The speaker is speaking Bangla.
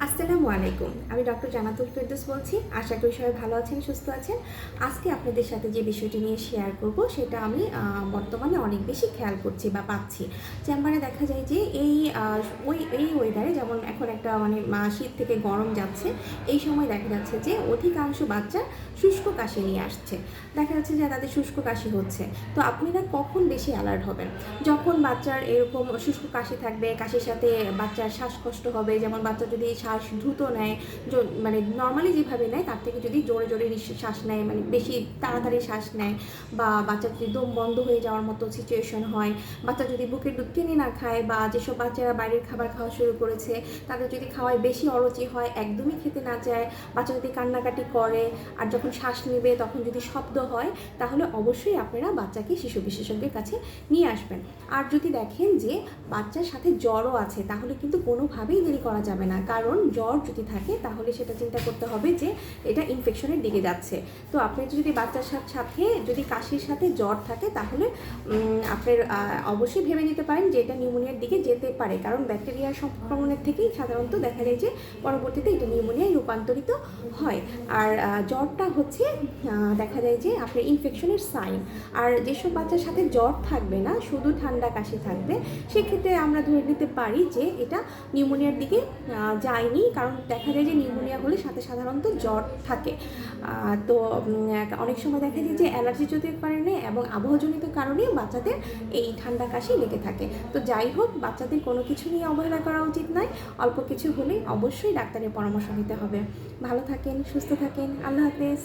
আসসালামু আলাইকুম। আমি ডক্টর জান্নাতুল ফেরদৌস বলছি। আশা করি সবাই ভালো আছেন, সুস্থ আছেন। আজকে আপনাদের সাথে যে বিষয়টি নিয়ে শেয়ার করব সেটা আমি বর্তমানে অনেক বেশি খেয়াল করছি বা পাচ্ছি। চেম্বারে দেখা যায় যে এই ওয়েদারে যেমন এখন একটা মানে শীত থেকে গরম যাচ্ছে, এই সময় দেখা যাচ্ছে যে অধিকাংশ বাচ্চা শুষ্ক কাশি নিয়ে আসছে। দেখা যাচ্ছে যে তাদের শুষ্ক কাশি হচ্ছে। তো আপনারা কখন বেশি অ্যালার্ট হবেন? যখন বাচ্চার এরকম শুষ্ক কাশি থাকবে, কাশির সাথে বাচ্চার শ্বাসকষ্ট হবে, যেমন বাচ্চা যদি শ্বাস দ্রুত নেয়, মানে নর্মালি যেভাবে নেয় তার থেকে যদি জোরে জোরে শ্বাস নেয়, মানে বেশি তাড়াতাড়ি শ্বাস নেয়, বা বাচ্চার যদি দম বন্ধ হয়ে যাওয়ার মতো সিচুয়েশন হয়, বাচ্চা যদি বুকের দুধ টেনে না খায়, বা যেসব বাচ্চারা বাইরের খাবার খাওয়া শুরু করেছে তাদের যদি খাওয়ায় বেশি অরুচি হয়, একদমই খেতে না চায়, বাচ্চা যদি কান্নাকাটি করে, আর যখন শ্বাস নেবে তখন যদি শব্দ হয়, তাহলে অবশ্যই আপনারা বাচ্চাকে শিশু বিশেষজ্ঞের কাছে নিয়ে আসবেন। আর যদি দেখেন যে বাচ্চার সাথে জ্বরও আছে, তাহলে কিন্তু কোনোভাবেই দেরি করা যাবে না, কারণ জ্বর যদি থাকে তাহলে সেটা চিন্তা করতে হবে যে এটা ইনফেকশনের দিকে যাচ্ছে। তো আপনি যদি বাচ্চার সাথে যদি কাশির সাথে জ্বর থাকে, তাহলে আপনার অবশ্যই ভেবে নিতে পারেন যে এটা নিউমোনিয়ার দিকে যেতে পারে, কারণ ব্যাকটেরিয়ার সংক্রমণের থেকেই সাধারণত দেখা যায় যে পরবর্তীতে এটা নিউমোনিয়ায় রূপান্তরিত হয়। আর জ্বরটা হচ্ছে দেখা যায় যে আপনার ইনফেকশনের সাইন। আর যেসব বাচ্চার সাথে জ্বর থাকবে না, শুধু ঠান্ডা কাশি থাকবে, সেক্ষেত্রে আমরা ধরে নিতে পারি যে এটা নিউমোনিয়ার দিকে যায়নি, কারণ দেখা যায় যে নিউমোনিয়া হলে সাথে সাধারণত জ্বর থাকে। তো অনেক সময় দেখা যায় যে অ্যালার্জিজনিত কারণে এবং আবহাওয়াজনিত কারণে বাচ্চাদের এই ঠান্ডা কাশি লেগে থাকে। তো যাই হোক, বাচ্চাদের কোনো কিছু নিয়ে অবহেলা করা উচিত নয়। অল্প কিছু হলেই অবশ্যই ডাক্তারের পরামর্শ নিতে হবে। ভালো থাকেন, সুস্থ থাকেন, আল্লাহ হাফেজ।